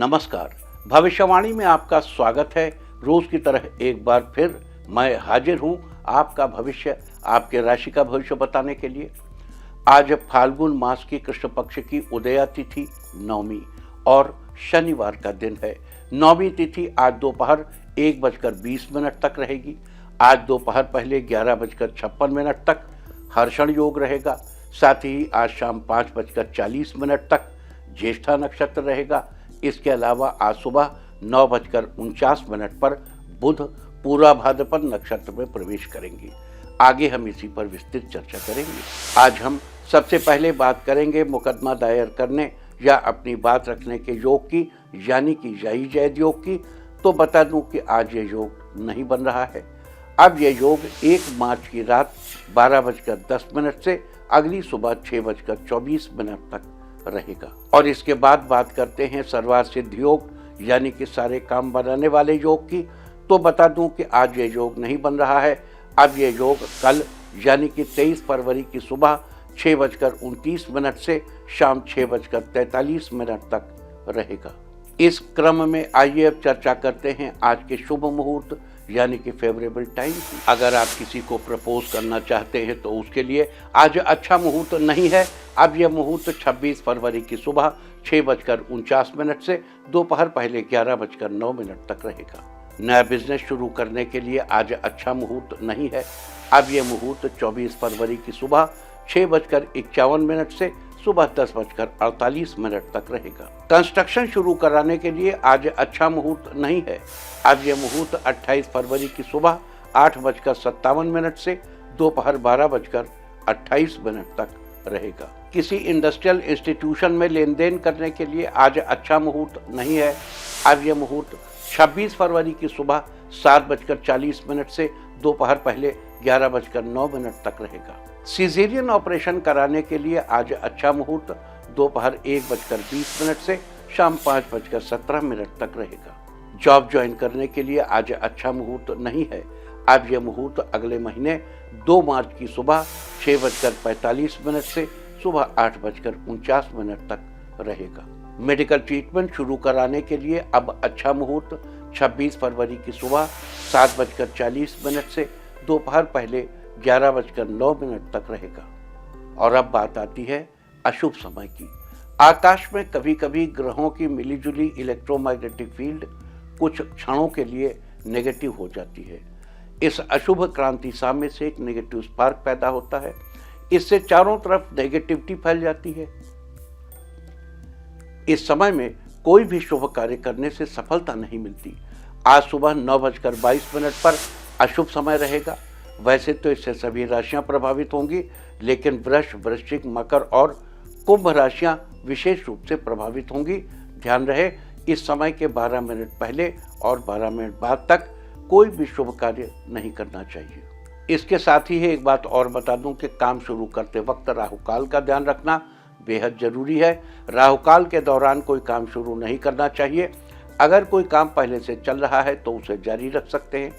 नमस्कार। भविष्यवाणी में आपका स्वागत है। रोज की तरह एक बार फिर मैं हाजिर हूं आपका भविष्य, आपके राशि का भविष्य बताने के लिए। आज फाल्गुन मास की कृष्ण पक्ष की उदया तिथि नवमी और शनिवार का दिन है। नवमी तिथि आज दोपहर 1:20 तक रहेगी। आज दोपहर पहले 11:56 तक हर्षण योग रहेगा। साथ ही आज शाम 5:40 तक ज्येष्ठा नक्षत्र रहेगा। इसके अलावा आज सुबह 9:49 पर बुध पूरा भाद्रपद नक्षत्र में प्रवेश करेंगे। आगे हम इसी पर विस्तृत चर्चा करेंगे। आज हम सबसे पहले बात करेंगे मुकदमा दायर करने या अपनी बात रखने के योग की, यानी कि जय जैद योग की। तो बता दूं कि आज ये योग नहीं बन रहा है। अब ये योग 1 मार्च की रात 12:10 से अगली सुबह 6:24 तक रहेगा। और इसके बाद बात करते हैं सर्वार्थ सिद्ध योग, यानी कि सारे काम बनाने वाले योग की। तो बता दूं कि आज ये योग नहीं बन रहा है। अब ये योग कल यानी कि 23 फरवरी की सुबह 6:29 से शाम 6:43 तक रहेगा। इस क्रम में आइए अब चर्चा करते हैं आज के शुभ मुहूर्त यानी कि फेवरेबल टाइम की। अगर आप किसी को प्रपोज करना चाहते हैं तो उसके लिए आज अच्छा मुहूर्त नहीं है। अब यह मुहूर्त 26 फरवरी की सुबह 6:49 से दोपहर पहले 11:09 तक रहेगा। नया बिजनेस शुरू करने के लिए आज अच्छा मुहूर्त नहीं है। अब यह मुहूर्त 24 फरवरी की सुबह 6:51 से सुबह 10:48 तक रहेगा। कंस्ट्रक्शन शुरू कराने के लिए आज अच्छा मुहूर्त नहीं है। अब यह मुहूर्त 28 फरवरी की सुबह 8:57 से दोपहर 12:28 तक रहेगा। किसी इंडस्ट्रियल इंस्टीट्यूशन में लेन देन करने के लिए आज अच्छा मुहूर्त नहीं है। अब यह मुहूर्त 26 फरवरी की सुबह 7:40 से दोपहर पहले 11:09 तक रहेगा। सीजेरियन ऑपरेशन कराने के लिए आज अच्छा मुहूर्त दोपहर 1:20 से शाम 5:17 तक रहेगा। जॉब ज्वाइन करने के लिए आज अच्छा मुहूर्त नहीं है। अब यह मुहूर्त अगले महीने 2 मार्च की सुबह 6:45 से सुबह 8:49 तक रहेगा। मेडिकल ट्रीटमेंट शुरू कराने के लिए अब अच्छा मुहूर्त 26 फरवरी की सुबह 7:40 से दोपहर पहले 11:09 तक रहेगा। और अब बात आती है अशुभ समय की। आकाश में कभी कभी ग्रहों की मिलीजुली इलेक्ट्रोमैग्नेटिक फील्ड कुछ क्षणों के लिए नेगेटिव हो जाती है। इस अशुभ क्रांति साम्य से एक नेगेटिव स्पार्क पैदा होता है। इससे चारों तरफ नेगेटिविटी फैल जाती है। इस समय में कोई भी शुभ कार्य करने से सफलता नहीं मिलती। आज सुबह 9:22 पर अशुभ समय रहेगा। वैसे तो इससे सभी राशियां प्रभावित होंगी, लेकिन वृष, वृश्चिक, मकर और कुंभ राशियां विशेष रूप से प्रभावित होंगी। ध्यान रहे, इस समय के 12 मिनट पहले और 12 मिनट बाद तक कोई भी शुभ कार्य नहीं करना चाहिए। इसके साथ ही एक बात और बता दूं कि काम शुरू करते वक्त राहुकाल का ध्यान रखना बेहद जरूरी है। राहुकाल के दौरान कोई काम शुरू नहीं करना चाहिए। अगर कोई काम पहले से चल रहा है तो उसे जारी रख सकते हैं।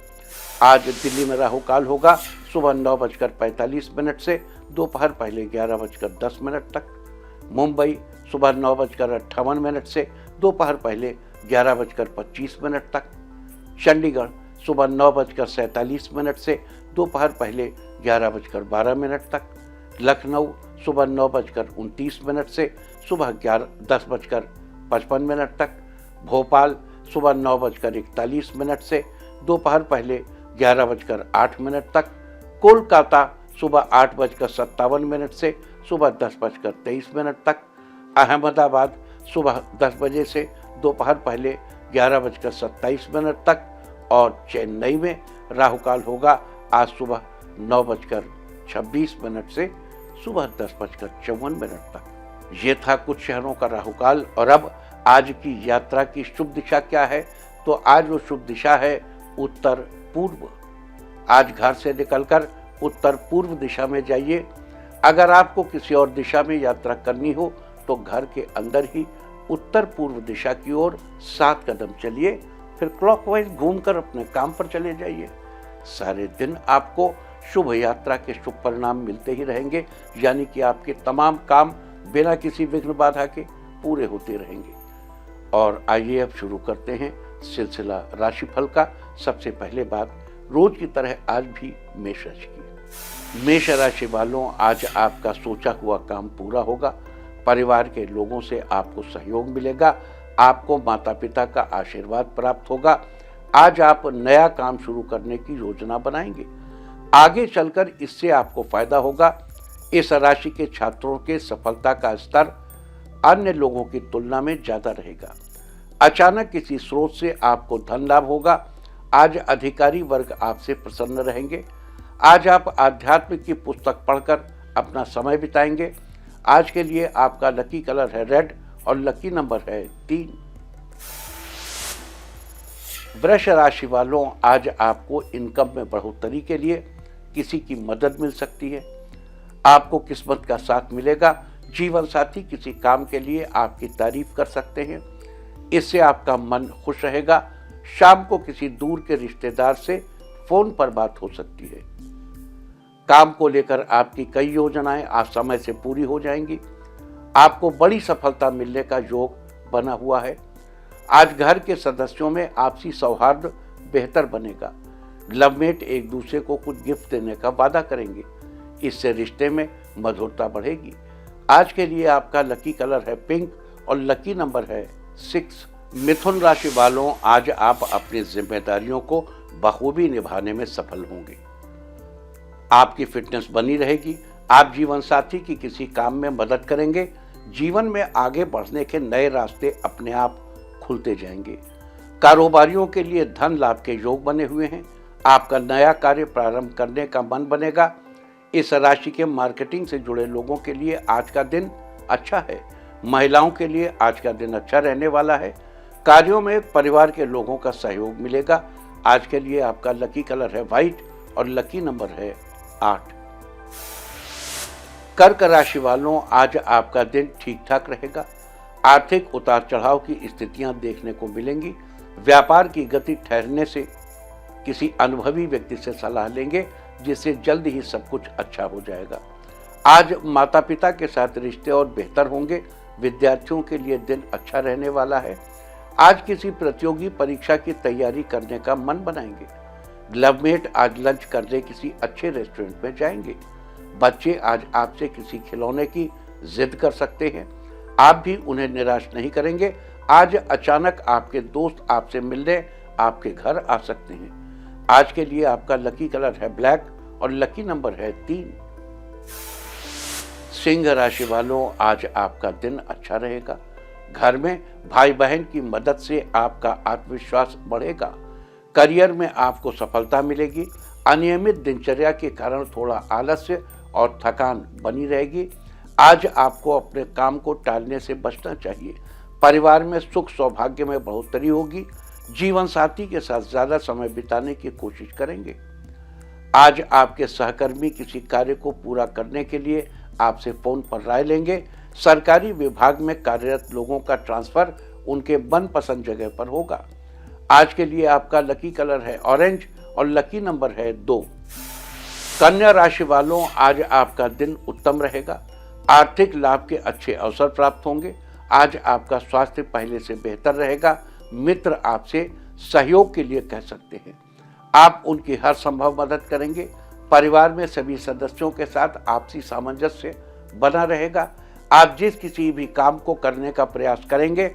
आज दिल्ली में राहुकाल होगा सुबह 9:45 से दोपहर पहले 11:10 तक। मुंबई सुबह 9:58 से दोपहर पहले 11:25 तक। चंडीगढ़ सुबह 9:47 से दोपहर पहले 11:12 तक। लखनऊ सुबह 9:29 से सुबह 10:55 तक। भोपाल सुबह 9:41 से दोपहर पहले 11:08 तक। कोलकाता सुबह 8:57 से सुबह 10:23 तक। अहमदाबाद सुबह 10 बजे से दोपहर पहले 11:27 तक। और चेन्नई में राहुकाल होगा आज सुबह 9:26 से सुबह 10:54 तक। ये था कुछ शहरों का राहुकाल। और अब आज की यात्रा की शुभ दिशा क्या है? तो आज वो शुभ दिशा है उत्तर पूर्व। आज घर से निकलकर उत्तर पूर्व दिशा में जाइए। अगर आपको किसी और दिशा में यात्रा करनी हो तो घर के अंदर ही उत्तर पूर्व दिशा की ओर 7 कदम चलिए, फिर क्लॉकवाइज घूमकर अपने काम पर चले जाइए। सारे दिन आपको शुभ यात्रा के शुभ परिणाम मिलते ही रहेंगे, यानी कि आपके तमाम काम बिना किसी विघ्न बाधा के पूरे होते रहेंगे। और आइए अब शुरू करते हैं सिलसिला राशिफल का। सबसे पहले बात रोज की तरह आज भी मेष राशि की। मेष राशि वालों, आज आपका सोचा हुआ काम पूरा होगा। परिवार के लोगों से आपको सहयोग मिलेगा। आपको माता पिता का आशीर्वाद प्राप्त होगा। आज आप नया काम शुरू करने की योजना बनाएंगे। आगे चलकर इससे आपको फायदा होगा। इस राशि के छात्रों के सफलता का स्तर अन्य लोगों की तुलना में ज्यादा रहेगा। अचानक किसी स्रोत से आपको धन लाभ होगा। आज अधिकारी वर्ग आपसे प्रसन्न रहेंगे। आज आप आध्यात्म की पुस्तक पढ़कर अपना समय बिताएंगे। आज के लिए आपका लकी कलर है रेड और लकी नंबर है 3। वृष राशि वालों, आज आपको इनकम में बढ़ोतरी के लिए किसी की मदद मिल सकती है। आपको किस्मत का साथ मिलेगा। जीवन साथी किसी काम के लिए आपकी तारीफ कर सकते हैं। इससे आपका मन खुश रहेगा। शाम को किसी दूर के रिश्तेदार से फोन पर बात हो सकती है। काम को लेकर आपकी कई योजनाएं आज समय से पूरी हो जाएंगी। आपको बड़ी सफलता मिलने का योग बना हुआ है। आज घर के सदस्यों में आपसी सौहार्द बेहतर बनेगा। लवमेट एक दूसरे को कुछ गिफ्ट देने का वादा करेंगे। इससे रिश्ते में मधुरता बढ़ेगी। आज के लिए आपका लकी कलर है पिंक और लकी नंबर है 6। मिथुन राशि वालों, आज आप अपनी जिम्मेदारियों को बखूबी निभाने में सफल होंगे। आपकी फिटनेस बनी रहेगी। आप जीवन साथी की किसी काम में मदद करेंगे। जीवन में आगे बढ़ने के नए रास्ते अपने आप खुलते जाएंगे। कारोबारियों के लिए धन लाभ के योग बने हुए हैं। आपका नया कार्य प्रारंभ करने का मन बनेगा। इस राशि के मार्केटिंग से जुड़े लोगों के लिए आज का दिन अच्छा है। महिलाओं के लिए आज का दिन अच्छा रहने वाला है। कार्यों में परिवार के लोगों का सहयोग मिलेगा। आज के लिए आपका लकी कलर है व्हाइट और लकी नंबर है 8। कर्क राशि वालों, आज आपका दिन ठीक ठाक रहेगा। आर्थिक उतार चढ़ाव की स्थितियां देखने को मिलेंगी। व्यापार की गति ठहरने से किसी अनुभवी व्यक्ति से सलाह लेंगे, जिससे जल्द ही सब कुछ अच्छा हो जाएगा। आज माता पिता के साथ रिश्ते और बेहतर होंगे। विद्यार्थियों के लिए दिन अच्छा रहने वाला है। आज किसी प्रतियोगी परीक्षा की तैयारी करने का मन बनाएंगे। लवमेट आज लंच करने किसी अच्छे रेस्टोरेंट में जाएंगे। बच्चे आज आपसे किसी खिलौने की जिद कर सकते हैं। आप भी उन्हें निराश नहीं करेंगे। आज अचानक आपके दोस्त आपसे मिलने आपके घर आ सकते हैं। आज के लिए आपका लकी कलर है ब्लैक और लकी नंबर है 3। सिंह राशि वालों, आज आपका दिन अच्छा रहेगा। घर में भाई बहन की मदद से आपका आत्मविश्वास बढ़ेगा। करियर में आपको सफलता मिलेगी। अनियमित दिनचर्या के कारण थोड़ा आलस्य और थकान बनी रहेगी। आज आपको अपने काम को टालने से बचना चाहिए। परिवार में सुख सौभाग्य में बढ़ोतरी होगी। जीवन साथी के साथ ज्यादा समय बिताने की कोशिश करेंगे। आज आपके सहकर्मी किसी कार्य को पूरा करने के लिए आपसे फोन पर राय लेंगे। सरकारी विभाग में कार्यरत लोगों का ट्रांसफर उनके मनपसंद जगह पर होगा। आज के लिए आपका लकी कलर है ऑरेंज और लकी नंबर है 2। कन्या राशि वालों, आज आपका दिन उत्तम रहेगा। आर्थिक लाभ के अच्छे अवसर प्राप्त होंगे। आज आपका स्वास्थ्य पहले से बेहतर रहेगा। मित्र आपसे सहयोग के लिए कह सकते हैं। आप उनकी हर संभव मदद करेंगे। परिवार में सभी सदस्यों के साथ आपसी सामंजस्य बना रहेगा। आप जिस किसी भी काम को करने का प्रयास करेंगे,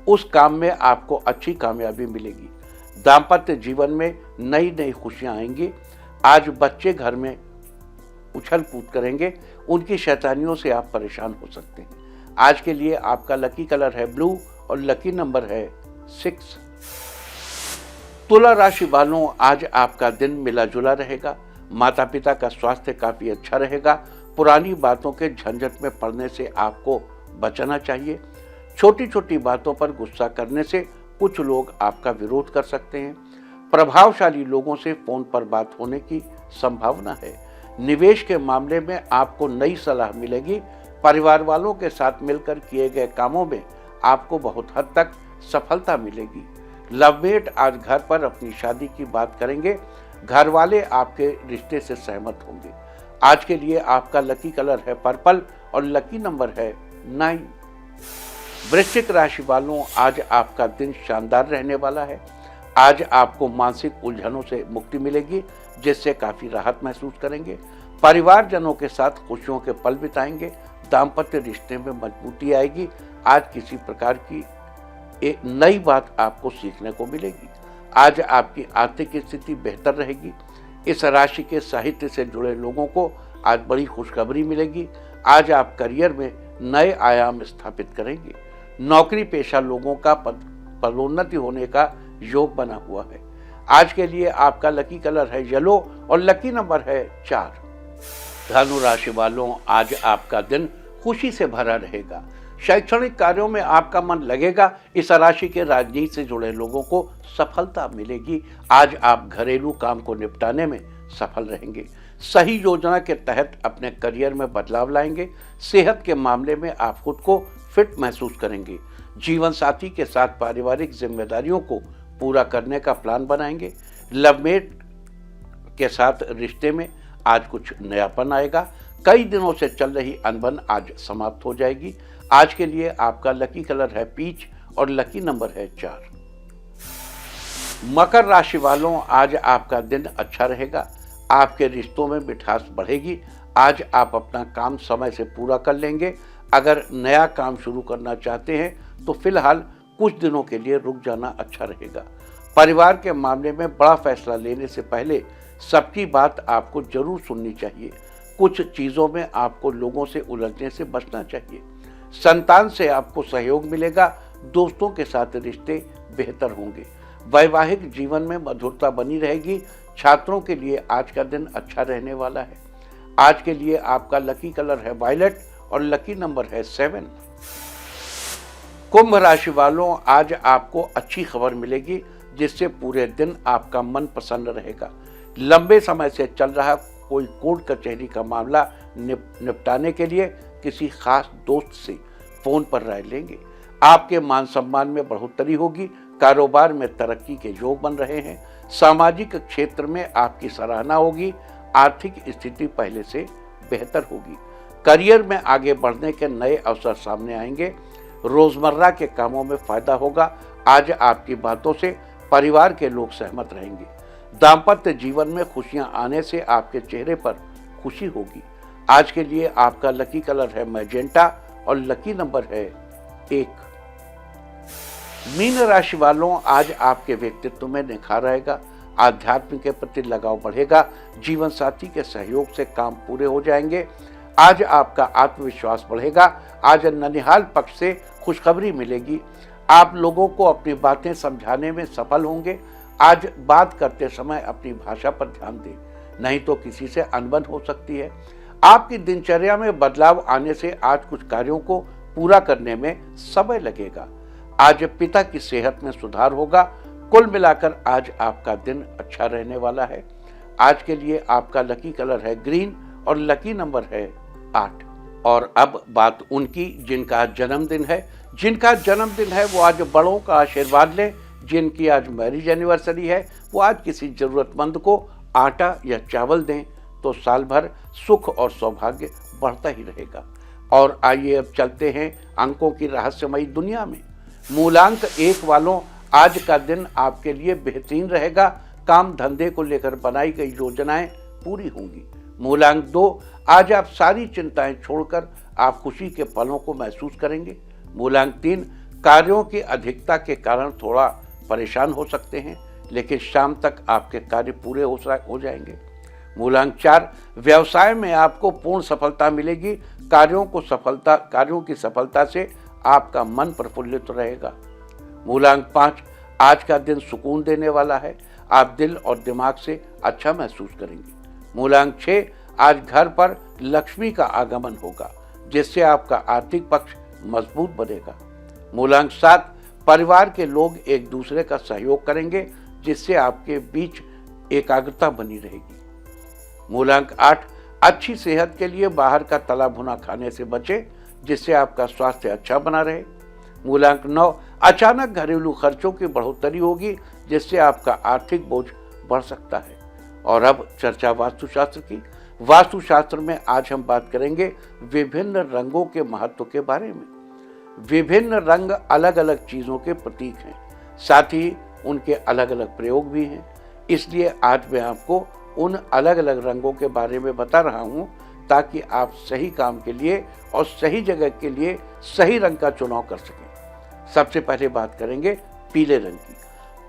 उस काम में आपको अच्छी कामयाबी मिलेगी। दाम्पत्य जीवन में नई नई खुशियां आएंगी। आज बच्चे घर में उछल कूद करेंगे। उनकी शैतानियों से आप परेशान हो सकते हैं। आज के लिए आपका लकी कलर है ब्लू और लकी नंबर है 6। तुला राशि वालों, आज आपका दिन मिला जुला रहेगा। माता पिता का स्वास्थ्य काफी अच्छा रहेगा। पुरानी बातों के झंझट में पड़ने से आपको बचना चाहिए। छोटी छोटी बातों पर गुस्सा करने से कुछ लोग आपका विरोध कर सकते हैं। प्रभावशाली लोगों से फोन पर बात होने की संभावना है। निवेश के मामले में आपको नई सलाह मिलेगी। परिवार वालों के साथ मिलकर किए गए कामों में आपको बहुत हद तक सफलता मिलेगी। लवमेट आज घर पर अपनी शादी की बात करेंगे। घर वाले आपके रिश्ते से सहमत होंगे। आज के लिए आपका लकी कलर है पर्पल और लकी नंबर है 9। वृश्चिक राशि वालों, आज आपका दिन शानदार रहने वाला है। आज आपको मानसिक उलझनों से मुक्ति मिलेगी, जिससे काफी राहत महसूस करेंगे। परिवारजनों के साथ खुशियों के पल बिताएंगे। दाम्पत्य रिश्ते में मजबूती आएगी। आज किसी प्रकार की एक नई बात आपको सीखने को मिलेगी। आज आपकी आर्थिक स्थिति बेहतर रहेगी। इस राशि के साहित्य से जुड़े लोगों को आज बड़ी खुशखबरी मिलेगी। आज आप करियर में नए आयाम स्थापित करेंगे। नौकरी पेशा लोगों का पदोन्नति होने का योग बना हुआ है। आज के लिए आपका लकी कलर है येलो और लकी नंबर है 4। धनु राशि वालों, आज आपका दिन खुशी से भरा रहेगा। शैक्षणिक कार्यों में आपका मन लगेगा। इस राशि के राजनीति से जुड़े लोगों को सफलता मिलेगी। आज आप घरेलू काम को निपटाने में सफल रहेंगे। सही योजना के तहत अपने करियर में बदलाव लाएंगे। सेहत के मामले में आप खुद को फिट महसूस करेंगे। जीवन साथी के साथ पारिवारिक जिम्मेदारियों को पूरा करने का प्लान बनाएंगे। लवमेट के साथ रिश्ते में आज कुछ नयापन आएगा। कई दिनों से चल रही अनबन आज समाप्त हो जाएगी। आज के लिए आपका लकी कलर है पीच और लकी नंबर है 4। मकर राशि वालों, आज आपका दिन अच्छा रहेगा। आपके रिश्तों में मिठास बढ़ेगी। आज आप अपना काम समय से पूरा कर लेंगे। अगर नया काम शुरू करना चाहते हैं तो फिलहाल कुछ दिनों के लिए रुक जाना अच्छा रहेगा। परिवार के मामले में बड़ा फैसला लेने से पहले सबकी बात आपको जरूर सुननी चाहिए। कुछ चीज़ों में आपको लोगों से उलझने से बचना चाहिए। संतान से आपको सहयोग मिलेगा। दोस्तों के साथ रिश्ते बेहतर होंगे। वैवाहिक जीवन में मधुरता बनी रहेगी। छात्रों के लिए आज का दिन अच्छा रहने वाला है। आज के लिए आपका लकी कलर है वायलेट और लकी नंबर है 7। कुंभ राशि वालों, आज आपको अच्छी खबर मिलेगी, जिससे पूरे दिन आपका मन प्रसन्न रहेगा। लंबे समय से चल रहा कोई कोर्ट कचहरी का मामला निपटाने के लिए किसी खास दोस्त से फोन पर राय लेंगे। आपके मान सम्मान में बढ़ोतरी होगी। कारोबार में तरक्की के योग बन रहे हैं। सामाजिक क्षेत्र में आपकी सराहना होगी। आर्थिक स्थिति पहले से बेहतर होगी। करियर में आगे बढ़ने के नए अवसर सामने आएंगे। रोजमर्रा के कामों में फायदा होगा। आज आपकी बातों से परिवार के लोग सहमत रहेंगे। दाम्पत्य जीवन में खुशियां आने से आपके चेहरे पर खुशी होगी। आज के लिए आपका लकी कलर है मैजेंटा और लकी नंबर है 1। मीन राशि वालों, आज आपके व्यक्तित्व में निखार आएगा। आध्यात्म के प्रति लगाव बढ़ेगा। जीवन साथी के सहयोग से काम पूरे हो जाएंगे। आज आपका आत्मविश्वास बढ़ेगा। आज ननिहाल पक्ष से खुशखबरी मिलेगी। आप लोगों को अपनी बातें समझाने में सफल होंगे। आज बात करते समय अपनी भाषा पर ध्यान दें, नहीं तो किसी से अनबन हो सकती है। आपकी दिनचर्या में बदलाव आने से आज कुछ कार्यों को पूरा करने में समय लगेगा। आज पिता की सेहत में सुधार होगा। कुल मिलाकर आज आपका दिन अच्छा रहने वाला है। आज के लिए आपका लकी कलर है ग्रीन और लकी नंबर है 8। और अब बात उनकी जिनका जन्मदिन है। जिनका जन्मदिन है वो आज बड़ों का आशीर्वाद लें। जिनकी आज मैरिज एनिवर्सरी है वो आज किसी जरूरतमंद को आटा या चावल दें, तो साल भर सुख और सौभाग्य बढ़ता ही रहेगा। और आइए अब चलते हैं अंकों की रहस्यमयी दुनिया में। मूलांक 1 वालों, आज का दिन आपके लिए बेहतरीन रहेगा। काम धंधे को लेकर बनाई गई योजनाएं पूरी होंगी। मूलांक 2, आज आप सारी चिंताएं छोड़कर आप खुशी के पलों को महसूस करेंगे। मूलांक 3, कार्यों की अधिकता के कारण थोड़ा परेशान हो सकते हैं, लेकिन शाम तक आपके कार्य पूरे हो जाएंगे। मूलांक 4, व्यवसाय में आपको पूर्ण सफलता मिलेगी। कार्यों की सफलता से आपका मन प्रफुल्लित रहेगा। मूलांक 5, आज का दिन सुकून देने वाला है। आप दिल और दिमाग से अच्छा महसूस करेंगे। मूलांक 6, आज घर पर लक्ष्मी का आगमन होगा, जिससे आपका आर्थिक पक्ष मजबूत बनेगा। मूलांक 7, परिवार के लोग एक दूसरे का सहयोग करेंगे, जिससे आपके बीच एकाग्रता बनी रहेगी। मूलांक 8, अच्छी सेहत के लिए बाहर का तला भुना खाने से बचें, जिससे आपका स्वास्थ्य अच्छा बना रहे। मूलांक 9, अचानक घरेलू खर्चों की बढ़ोतरी होगी, जिससे आपका आर्थिक बोझ बढ़ सकता है। और अब चर्चा वास्तुशास्त्र की। वास्तुशास्त्र में आज हम बात करेंगे विभिन्न रंगों के महत्व के बारे में। विभिन्न रंग अलग अलग चीज़ों के प्रतीक हैं, साथ ही उनके अलग अलग प्रयोग भी हैं। इसलिए आज मैं आपको उन अलग अलग रंगों के बारे में बता रहा हूँ ताकि आप सही काम के लिए और सही जगह के लिए सही रंग का चुनाव कर सकें। सबसे पहले बात करेंगे पीले रंग की।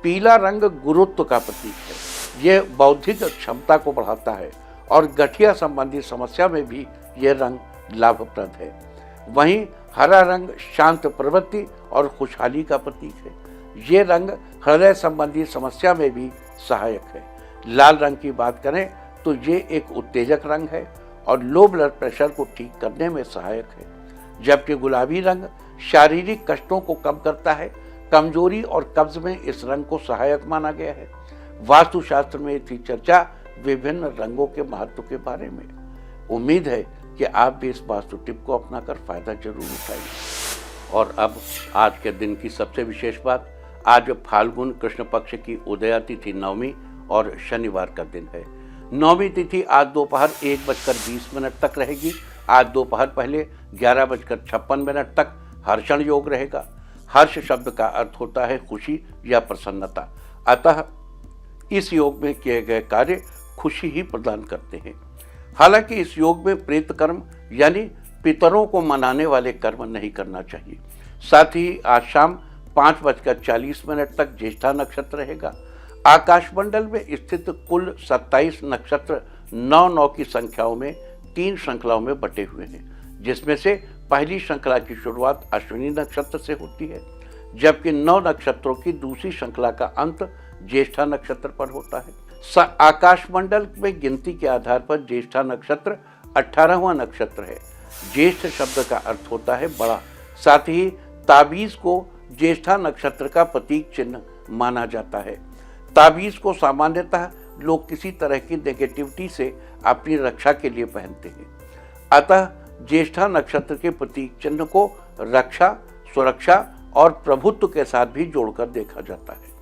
पीला रंग गुरुत्व का प्रतीक है। यह बौद्धिक क्षमता को बढ़ाता है और गठिया संबंधी समस्या में भी यह रंग लाभप्रद है। वहीं हरा रंग शांत प्रवृत्ति और खुशहाली का प्रतीक है। ये रंग हृदय संबंधी समस्या में भी सहायक है। लाल रंग की बात करें तो ये एक उत्तेजक रंग है और लो ब्लड प्रेशर को ठीक करने में सहायक है। जबकि गुलाबी रंग शारीरिक कष्टों को कम करता है। कमजोरी और कब्ज में इस रंग को सहायक माना गया है। वास्तुशास्त्र में थी चर्चा विभिन्न रंगों के महत्व के बारे में। उम्मीद है कि आप भी इस वास्तु टिप को अपनाकर फायदा जरूर उठाएंगे। और अब आज के दिन की सबसे विशेष बात, आज फाल्गुन कृष्ण पक्ष की उदया तिथि नवमी और शनिवार का दिन है। नौवीं तिथि आज दोपहर 1:20 तक रहेगी। आज दोपहर पहले 11:56 तक हर्षण योग रहेगा। हर्ष शब्द का अर्थ होता है खुशी या प्रसन्नता, अतः इस योग में किए गए कार्य खुशी ही प्रदान करते हैं। हालांकि इस योग में प्रेत कर्म यानी पितरों को मनाने वाले कर्म नहीं करना चाहिए। साथ ही आज शाम 5:40 तक ज्येष्ठा नक्षत्र रहेगा। आकाशमंडल में स्थित कुल 27 नक्षत्र 9 की संख्याओं में 3 श्रृंखलाओं में बटे हुए हैं, जिसमें से पहली श्रृंखला की शुरुआत अश्विनी नक्षत्र से होती है, जबकि 9 नक्षत्रों की दूसरी श्रृंखला का अंत ज्येष्ठा नक्षत्र पर होता है। आकाशमंडल में गिनती के आधार पर ज्येष्ठा नक्षत्र 18वां नक्षत्र है। ज्येष्ठ शब्द का अर्थ होता है बड़ा। साथ ही ताबीज को ज्येष्ठा नक्षत्र का प्रतीक चिन्ह माना जाता है। ताबीज को सामान्यतः लोग किसी तरह की नेगेटिविटी से अपनी रक्षा के लिए पहनते हैं, अतः ज्येष्ठा नक्षत्र के प्रतीक चिन्ह को रक्षा, सुरक्षा और प्रभुत्व के साथ भी जोड़कर देखा जाता है।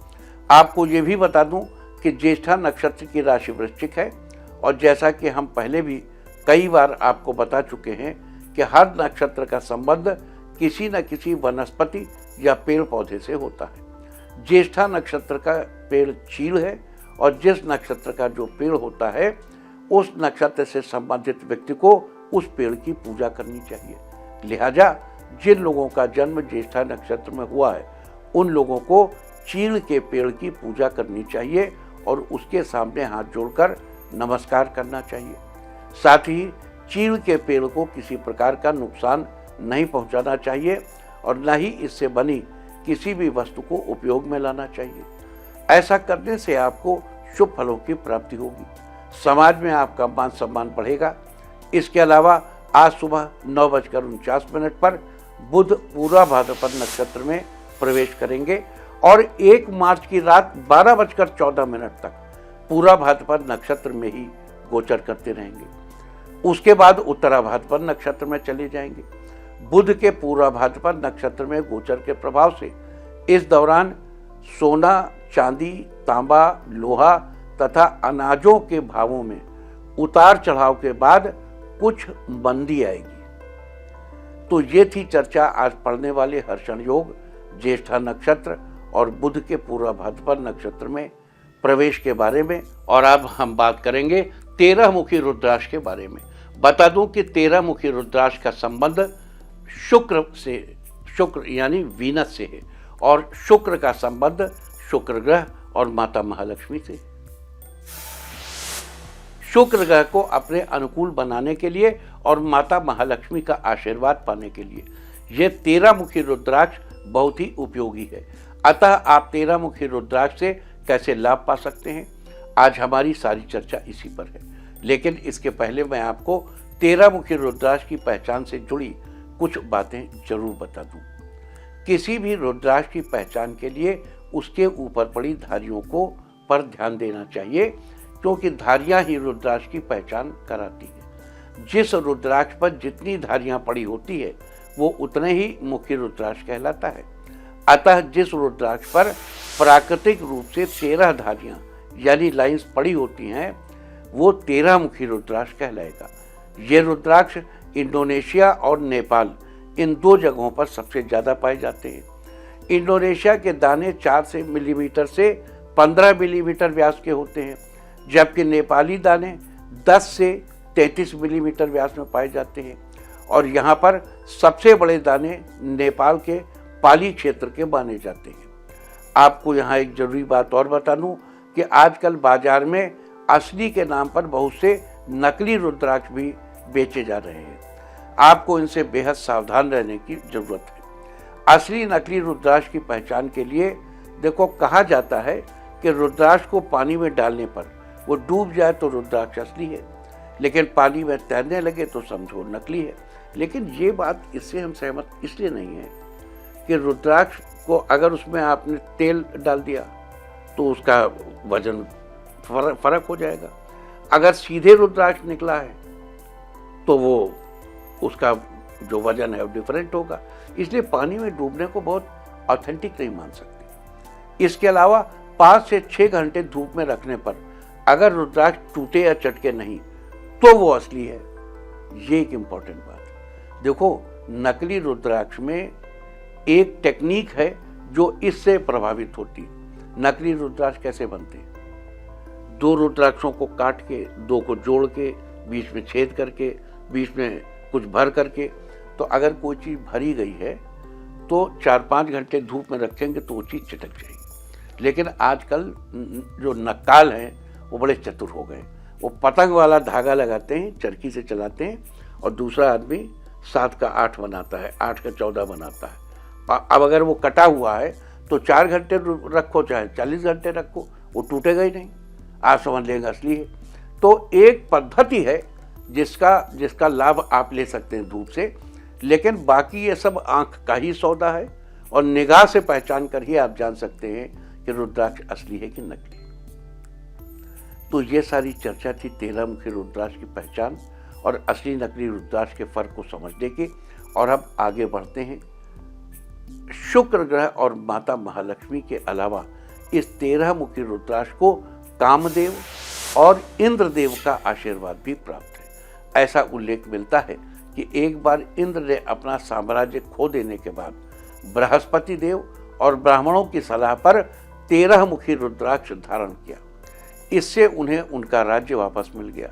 आपको ये भी बता दूं कि ज्येष्ठा नक्षत्र की राशि वृश्चिक है और जैसा कि हम पहले भी कई बार आपको बता चुके हैं कि हर नक्षत्र का संबंध किसी न किसी वनस्पति या पेड़ पौधे से होता है। ज्येष्ठा नक्षत्र का पेड़ चीड़ है और जिस नक्षत्र का जो पेड़ होता है उस नक्षत्र से संबंधित व्यक्ति को उस पेड़ की पूजा करनी चाहिए। लिहाजा जिन लोगों का जन्म ज्येष्ठा नक्षत्र में हुआ है उन लोगों को चीड़ के पेड़ की पूजा करनी चाहिए और उसके सामने हाथ जोड़कर नमस्कार करना चाहिए। साथ ही चीड़ के पेड़ को किसी प्रकार का नुकसान नहीं पहुंचाना चाहिए और न ही इससे बनी किसी भी वस्तु को उपयोग में लाना चाहिए। ऐसा करने से आपको शुभ फलों की प्राप्ति होगी। समाज में आपका मान सम्मान बढ़ेगा। इसके अलावा आज सुबह 9:49 पर बुध पूरा भाद्रपद नक्षत्र में प्रवेश करेंगे और 1 मार्च की रात 12:14 तक पूरा भाद्रपद नक्षत्र में ही गोचर करते रहेंगे। उसके बाद उत्तरा भाद्रपद नक्षत्र में चले जाएंगे। बुध के पूरा भाद्रपद नक्षत्र में गोचर के प्रभाव से इस दौरान सोना, चांदी, तांबा, लोहा तथा अनाजों के भावों में उतार चढ़ाव के बाद कुछ मंदी आएगी। तो ये थी चर्चा आज पढ़ने वाले हर्षण योग, ज्येष्ठा नक्षत्र और बुध के पूरा भाद्रपद नक्षत्र में प्रवेश के बारे में। और अब हम बात करेंगे 13 मुखी रुद्राक्ष के बारे में। बता दूं कि 13 मुखी रुद्राक्ष का संबंध शुक्र यानी वीनस से है और शुक्र का संबंध शुक्र ग्रह और माता महालक्ष्मी से। शुक्र ग्रह को अपने अनुकूल बनाने के लिए और माता महालक्ष्मी का आशीर्वाद पाने के लिए यह 13 मुखी रुद्राक्ष बहुत ही उपयोगी है। अतः आप 13 मुखी रुद्राक्ष से कैसे लाभ पा सकते हैं, आज हमारी सारी चर्चा इसी पर है। लेकिन इसके पहले मैं आपको 13 मुखी रुद्राक्ष की पहचान से जुड़ी कुछ बातें जरूर बता दूं। किसी भी रुद्राक्ष की पहचान के लिए उसके ऊपर पड़ी धारियों को पर ध्यान देना चाहिए, क्योंकि धारियां ही रुद्राक्ष की पहचान कराती है। जिस रुद्राक्ष पर जितनी धारियां पड़ी होती है वो उतने ही मुखी रुद्राक्ष कहलाता है। अतः जिस रुद्राक्ष पर प्राकृतिक रूप से 13 धारियां यानी लाइंस पड़ी होती हैं वो 13 मुखी रुद्राक्ष कहलाएगा। ये रुद्राक्ष इंडोनेशिया और नेपाल इन 2 जगहों पर सबसे ज़्यादा पाए जाते हैं। इंडोनेशिया के दाने 4 मिलीमीटर से 15 मिलीमीटर व्यास के होते हैं, जबकि नेपाली दाने 10 से 33 मिलीमीटर व्यास में पाए जाते हैं। और यहाँ पर सबसे बड़े दाने नेपाल के पाली क्षेत्र के माने जाते हैं। आपको यहाँ एक जरूरी बात और बता दूँ कि आजकल बाजार में असली के नाम पर बहुत से नकली रुद्राक्ष भी बेचे जा रहे हैं। आपको इनसे बेहद सावधान रहने की जरूरत है। असली नकली रुद्राक्ष की पहचान के लिए देखो, कहा जाता है कि रुद्राक्ष को पानी में डालने पर वो डूब जाए तो रुद्राक्ष असली है, लेकिन पानी में तैरने लगे तो समझो नकली है। लेकिन ये बात इससे हम सहमत इसलिए नहीं है कि रुद्राक्ष को अगर उसमें आपने तेल डाल दिया तो उसका वजन फर्क हो जाएगा। अगर सीधे रुद्राक्ष निकला है तो वो उसका जो वजन है वो डिफरेंट होगा। इसलिए पानी में डूबने को बहुत ऑथेंटिक नहीं मान सकते। इसके अलावा 5 से 6 घंटे धूप में रखने पर अगर रुद्राक्ष टूटे या चटके नहीं तो वो असली है। ये एक इम्पॉर्टेंट बात है। देखो, नकली रुद्राक्ष में एक टेक्निक है जो इससे प्रभावित होती है। नकली रुद्राक्ष कैसे बनते हैं? 2 रुद्राक्षों को काट के, 2 को जोड़ के, बीच में छेद करके, बीच में कुछ भर करके, तो अगर कोई चीज़ भरी गई है तो 4-5 घंटे धूप में रखेंगे तो वो चीज़ चिटक जाएगी। लेकिन आजकल जो नक्काल हैं वो बड़े चतुर हो गए। वो पतंग वाला धागा लगाते हैं, चरखी से चलाते हैं, और दूसरा आदमी 7 का 8 बनाता है, 8 का 14 बनाता है। अब अगर वो कटा हुआ है तो 4 घंटे रखो चाहे 40 घंटे रखो, वो टूटेगा ही नहीं। आप समझ लेंगे असली है। तो एक पद्धति है जिसका लाभ आप ले सकते हैं धूप से, लेकिन बाकी ये सब आंख का ही सौदा है, और निगाह से पहचान कर ही आप जान सकते हैं कि रुद्राक्ष असली है कि नकली। तो ये सारी चर्चा थी 13 मुखी रुद्राक्ष की पहचान और असली नकली रुद्राक्ष के फर्क को समझने की। और अब आगे बढ़ते हैं। शुक्र ग्रह और माता महालक्ष्मी के अलावा इस 13 मुखी रुद्राक्ष को कामदेव और इंद्रदेव का आशीर्वाद भी प्राप्त है। ऐसा उल्लेख मिलता है कि एक बार इंद्र ने अपना साम्राज्य खो देने के बाद बृहस्पति देव और ब्राह्मणों की सलाह पर 13 मुखी रुद्राक्ष धारण किया। इससे उन्हें उनका राज्य वापस मिल गया।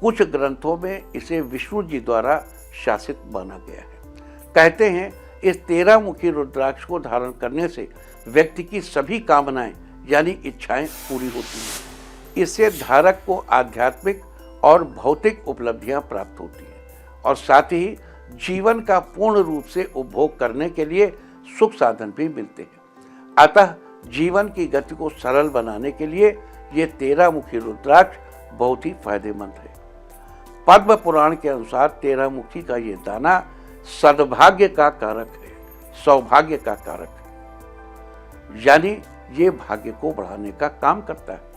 कुछ ग्रंथों में इसे विष्णु जी द्वारा शासित माना गया है। कहते हैं इस 13 मुखी रुद्राक्ष को धारण करने से व्यक्ति की सभी कामनाएं यानी इच्छाएं पूरी होती हैं। इससे धारक को आध्यात्मिक और भौतिक उपलब्धियां प्राप्त होती हैं और साथ ही जीवन का पूर्ण रूप से उपभोग करने के लिए सुख साधन भी मिलते हैं। अतः जीवन की गति को सरल बनाने के लिए ये 13 मुखी रुद्राक्ष बहुत ही फायदेमंद है। पद्म पुराण के अनुसार 13 मुखी का ये दाना सद्भाग्य का कारक है, सौभाग्य का कारक है, यानी ये भाग्य को बढ़ाने का काम करता है।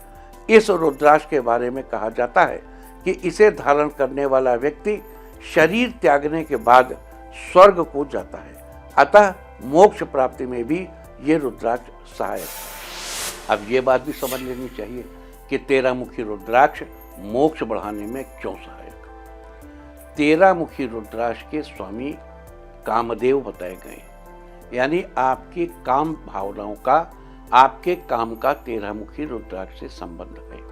इस रुद्राक्ष के बारे में कहा जाता है कि इसे धारण करने वाला व्यक्ति शरीर त्यागने के बाद स्वर्ग को जाता है। अतः मोक्ष प्राप्ति में भी ये रुद्राक्ष सहायक है। अब ये बात भी समझ लेनी चाहिए कि 13 मुखी रुद्राक्ष मोक्ष बढ़ाने में क्यों सहायक। 13 मुखी रुद्राक्ष के स्वामी कामदेव बताए गए, यानी आपकी काम भावनाओं का, आपके काम का 13 मुखी रुद्राक्ष से संबंध है।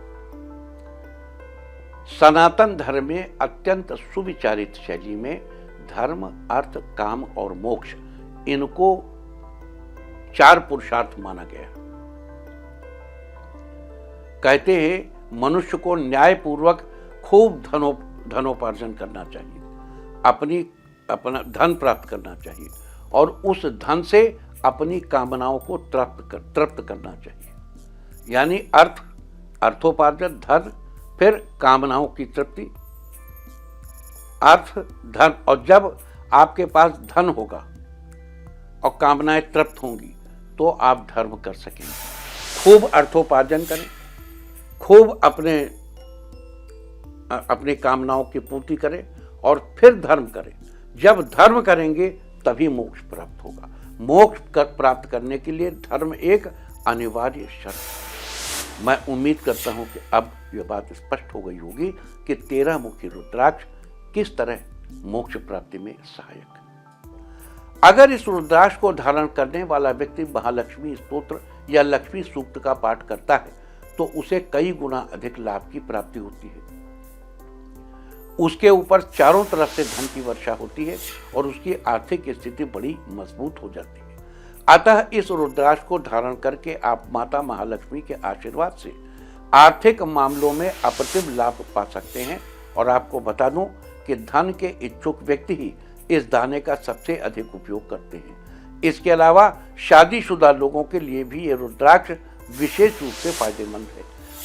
सनातन धर्म में अत्यंत सुविचारित शैली में धर्म, अर्थ, काम और मोक्ष, इनको 4 पुरुषार्थ माना गया। कहते हैं मनुष्य को न्यायपूर्वक खूब धनोपार्जन करना चाहिए, अपना धन प्राप्त करना चाहिए और उस धन से अपनी कामनाओं को तृप्त करना चाहिए। यानी अर्थोपार्जन, धन, फिर कामनाओं की तृप्ति, अर्थ, धन। और जब आपके पास धन होगा और कामनाएं तृप्त होंगी तो आप धर्म कर सकेंगे। खूब अर्थोपार्जन करें, खूब अपनी कामनाओं की पूर्ति करें और फिर धर्म करें। जब धर्म करेंगे तभी मोक्ष प्राप्त होगा। मोक्ष प्राप्त करने के लिए धर्म एक अनिवार्य शर्त है। मैं उम्मीद करता हूं कि अब यह बात स्पष्ट हो गई होगी कि 13 मुखी रुद्राक्ष किस तरह मोक्ष प्राप्ति में सहायक है। अगर इस रुद्राक्ष को धारण करने वाला व्यक्ति महालक्ष्मी स्तोत्र या लक्ष्मी सूक्त का पाठ करता है तो उसे कई गुना अधिक लाभ की प्राप्ति होती है। उसके ऊपर चारों तरफ से धन की वर्षा होती है और उसकी आर्थिक स्थिति बड़ी मजबूत हो जाती है। अतः इस रुद्राक्ष को धारण करके आप माता महालक्ष्मी के आशीर्वाद से आर्थिक मामलों में अप्रतिम लाभ पा सकते हैं। और आपको बता दूं कि धन के इच्छुक व्यक्ति ही इस दाने का सबसे अधिक उपयोग करते हैं। इसके अलावा शादीशुदा लोगों के लिए भी ये रुद्राक्ष विशेष रूप से फायदेमंद है।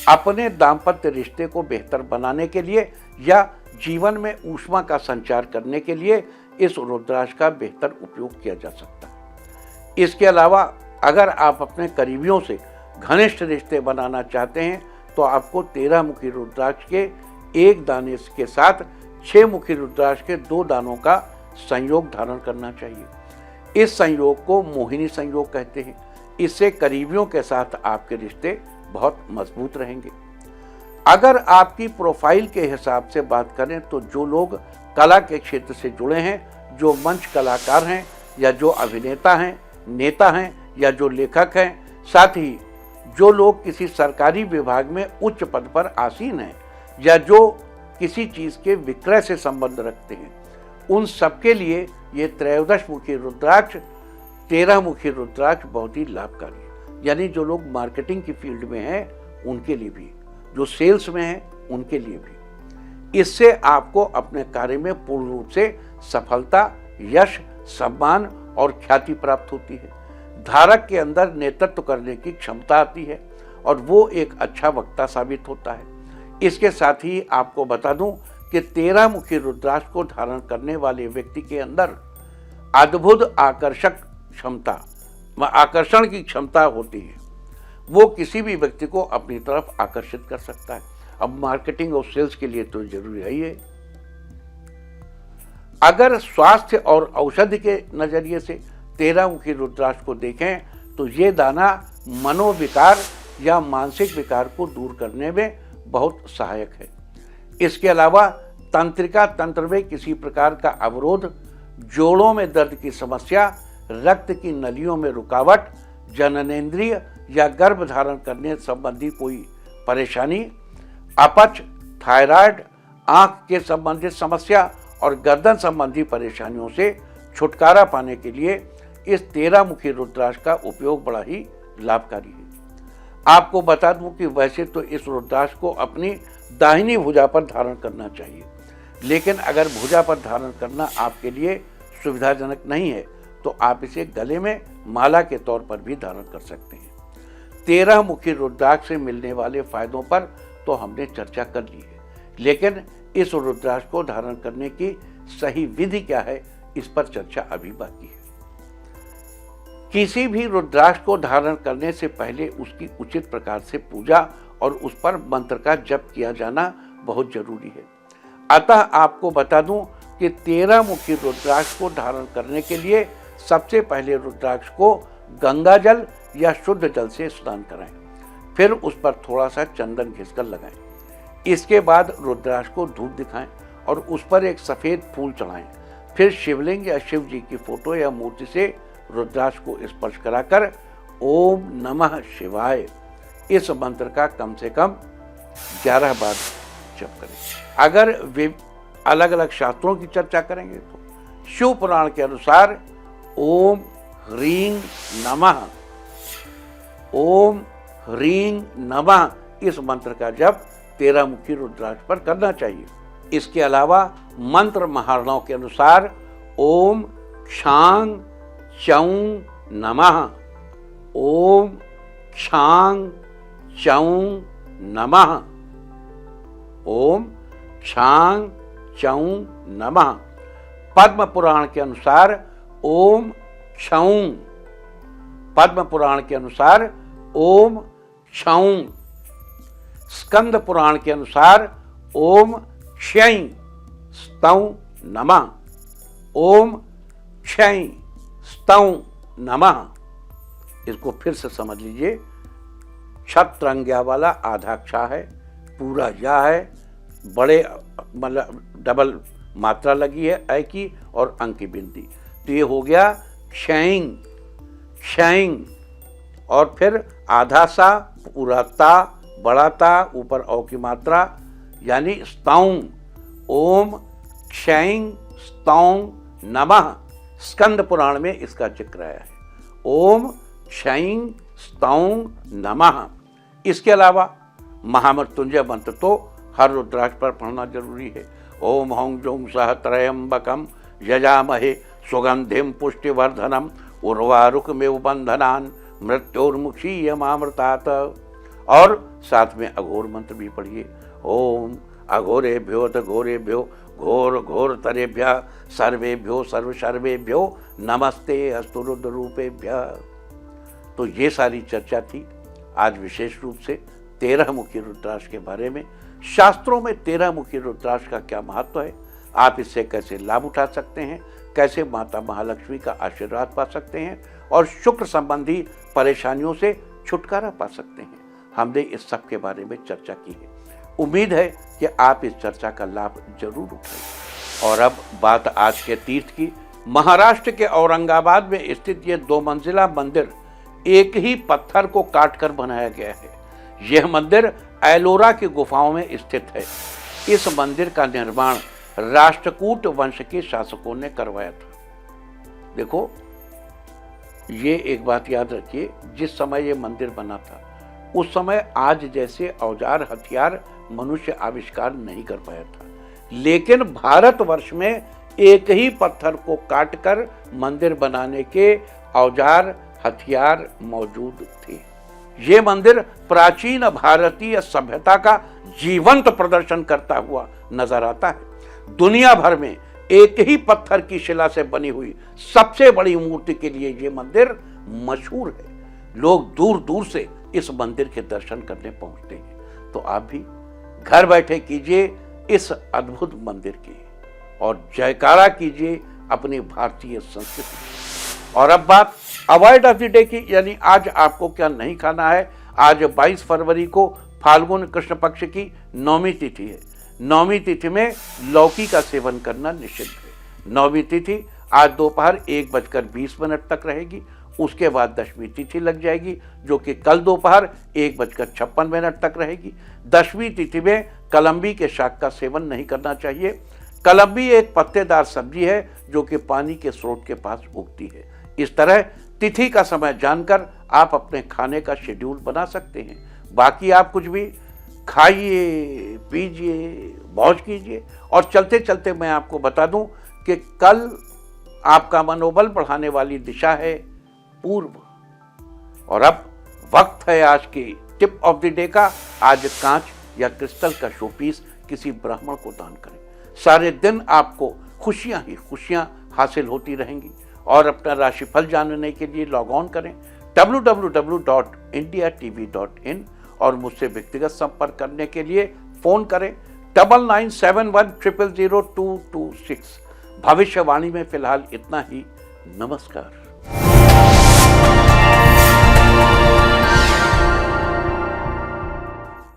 अपने दाम्पत्य रिश्ते को बेहतर बनाने के लिए या जीवन में ऊष्मा का संचार करने के लिए इस रुद्राक्ष का बेहतर उपयोग किया जा सकता है। इसके अलावा अगर आप अपने करीबियों से घनिष्ठ रिश्ते बनाना चाहते हैं तो आपको 13 मुखी रुद्राक्ष के एक दाने के साथ 6 मुखी रुद्राक्ष के 2 दानों का संयोग धारण करना चाहिए। इस संयोग को मोहिनी संयोग कहते हैं। इससे करीबियों के साथ आपके रिश्ते बहुत मजबूत रहेंगे। अगर आपकी प्रोफाइल के हिसाब से बात करें तो जो लोग कला के क्षेत्र से जुड़े हैं, जो मंच कलाकार हैं या जो अभिनेता हैं, नेता हैं या जो लेखक हैं, साथ ही जो लोग किसी सरकारी विभाग में उच्च पद पर आसीन हैं या जो किसी चीज के विक्रय से संबंध रखते हैं, उन सबके लिए ये 13 मुखी रुद्राक्ष 13 मुखी रुद्राक्ष बहुत ही लाभकारी है। यानी जो लोग मार्केटिंग की फील्ड में हैं उनके लिए भी, जो सेल्स में हैं उनके लिए भी। इससे आपको अपने कार्य में पूर्ण रूप से सफलता, यश, सम्मान और ख्याति प्राप्त होती है। धारक के अंदर नेतृत्व करने की क्षमता आती है और वो एक अच्छा वक्ता साबित होता है। इसके साथ ही आपको बता दूं कि 13 मुखी रुद्राक्ष को धारण करने वाले व्यक्ति के अंदर अद्भुत आकर्षण की क्षमता होती है। वो किसी भी व्यक्ति को अपनी तरफ आकर्षित कर सकता है। अब मार्केटिंग और सेल्स के लिए तो जरूरी है ही। अगर स्वास्थ्य और औषधि के नजरिए से 13 मुखी रुद्राक्ष को देखें तो ये दाना मनोविकार या मानसिक विकार को दूर करने में बहुत सहायक है। इसके अलावा तंत्रिका तंत्र में किसी प्रकार का अवरोध, जोड़ों में दर्द की समस्या, रक्त की नलियों में रुकावट, जननेंद्रिय या गर्भ धारण करने संबंधी कोई परेशानी, अपच, थायराइड, आंख के संबंधित समस्या और गर्दन संबंधी परेशानियों से छुटकारा पाने के लिए इस 13 मुखी रुद्राक्ष का उपयोग बड़ा ही लाभकारी है। आपको बता दूं कि वैसे तो इस रुद्राक्ष को अपनी दाहिनी भुजा पर धारण करना चाहिए, लेकिन अगर भुजा पर धारण करना आपके लिए सुविधाजनक नहीं है तो आप इसे गले में माला के तौर पर भी धारण कर सकते हैं। 13 मुखी रुद्राक्ष से मिलने वाले फायदों पर तो हमने चर्चा कर ली है, लेकिन इस रुद्राक्ष को धारण करने की सही विधि क्या है, इस पर चर्चा अभी बाकी है। किसी भी रुद्राक्ष को धारण करने से पहले उसकी उचित प्रकार से पूजा और उस पर मंत्र का जप किया जाना बहुत जरूरी है। अतः आपको बता दूं कि 13 मुखी रुद्राक्ष को धारण करने के लिए सबसे पहले रुद्राक्ष को गंगा जल या शुद्ध जल से स्नान कराएं, फिर उस पर थोड़ा सा चंदन घिसकर लगाएं। इसके बाद रुद्राक्ष को धूप दिखाएं और उस पर एक सफेद फूल चढ़ाएं। फिर शिवलिंग या शिव जी की फोटो या मूर्ति से रुद्राक्ष को स्पर्श कराकर ओम नमः शिवाय इस मंत्र का कम से कम 11 बार जप करें। अगर वे अलग अलग शास्त्रों की चर्चा करेंगे तो शिव पुराण के अनुसार ओम ह्रीं नमः, ओम ह्रीं नमः इस मंत्र का जप 13 मुखी रुद्राक्ष पर करना चाहिए। इसके अलावा मंत्र महारणाओं के अनुसार ओम क्षांग चौं नमः, ओम क्षांग चौं नमः, ओम क्षांग चौं नमः। पद्म पुराण के अनुसार ओम क्षौं, पद्म पुराण के अनुसार ओम क्षौं। स्कंद पुराण के अनुसार ओम क्षयं स्तौं नमः, ओम क्षयं स्तौं नमः। इसको फिर से समझ लीजिए, छत्रंग्या वाला आधाक्षा है, पूरा या है, बड़े मतलब डबल मात्रा लगी है ऐ की और अंक की बिनती। तो ये हो गया क्षैंग, क्षैंग। और फिर आधा सा, पूरा ता, बड़ा ता, ऊपर औ की मात्रा, यानी स्तौं। ओम क्षैंग स्तौं नमः। स्कंद पुराण में इसका जिक्र आया है, ओम क्षैंग स्तौं नमः। इसके अलावा महामृत्युंजय मंत्र तो हर रुद्राक्ष पर पढ़ना जरूरी है। ओम हौं जौं सह त्रयंबकम यजामहे सुगंधिम पुष्टिवर्धनम उर्वारुकमेव बंधनान मृत्योर्मुक्षीयमामृतात्। और साथ में अघोर मंत्र भी पढ़िए। ओम अघोरेभ्यो घोरेभ्यो घोर घोर तरेभ्य सर्वेभ्यो सर्व सर्वेभ्यो नमस्ते अस्तु रुद्र रूपेभ्य। तो ये सारी चर्चा थी आज विशेष रूप से 13 मुखी रुद्राक्ष के बारे में। शास्त्रों में 13 मुखी रुद्राक्ष का क्या महत्व है, आप इससे कैसे लाभ उठा सकते हैं, कैसे माता महालक्ष्मी का आशीर्वाद पा सकते हैं और शुक्र संबंधी परेशानियों से छुटकारा पा सकते हैं, हमने इस सब के बारे में चर्चा की है। उम्मीद है कि आप इस चर्चा का लाभ जरूर उठाएं। और अब बात आज के तीर्थ की। महाराष्ट्र के औरंगाबाद में स्थित ये 2 मंजिला मंदिर एक ही पत्थर को काटकर बनाया गया है। यह मंदिर एलोरा की गुफाओं में स्थित है। इस मंदिर का निर्माण राष्ट्रकूट वंश के शासकों ने करवाया था। देखो, ये एक बात याद रखिए, जिस समय ये मंदिर बना था उस समय आज जैसे औजार हथियार मनुष्य आविष्कार नहीं कर पाया था, लेकिन भारतवर्ष में एक ही पत्थर को काटकर मंदिर बनाने के औजार हथियार मौजूद थे। ये मंदिर प्राचीन भारतीय सभ्यता का जीवंत प्रदर्शन करता हुआ नजर आता है। दुनिया भर में एक ही पत्थर की शिला से बनी हुई सबसे बड़ी मूर्ति के लिए ये मंदिर मशहूर है। लोग दूर दूर से इस मंदिर के दर्शन करने पहुंचते हैं। तो आप भी घर बैठे कीजिए इस अद्भुत मंदिर की और जयकारा कीजिए अपनी भारतीय संस्कृति। और अब बात अवॉइड ऑफ द डे की, यानी आज आपको क्या नहीं खाना है। आज 22 फरवरी को फाल्गुन कृष्ण पक्ष की 9वीं तिथि है। 9वीं तिथि में लौकी का सेवन करना निषिद्ध है। 9वीं तिथि आज दोपहर 1:20 तक रहेगी। उसके बाद 10वीं तिथि लग जाएगी, जो कि कल दोपहर 1:56 तक रहेगी। 10वीं तिथि में कलम्बी के शाक का सेवन नहीं करना चाहिए। कलम्बी एक पत्तेदार सब्जी है जो कि पानी के स्रोत के पास उगती है। इस तरह तिथि का समय जानकर आप अपने खाने का शेड्यूल बना सकते हैं। बाकी आप कुछ भी खाइए, पीजिए, मौज कीजिए। और चलते चलते मैं आपको बता दूं कि कल आपका मनोबल बढ़ाने वाली दिशा है पूर्व। और अब वक्त है आज की टिप ऑफ द डे का। आज कांच या क्रिस्टल का शोपीस किसी ब्राह्मण को दान करें। सारे दिन आपको खुशियां ही खुशियां हासिल होती रहेंगी। और अपना राशिफल जानने के लिए लॉग ऑन करें www.indiatv.in और मुझसे व्यक्तिगत संपर्क करने के लिए फोन करें 9971000226। भविष्यवाणी में फिलहाल इतना ही। नमस्कार।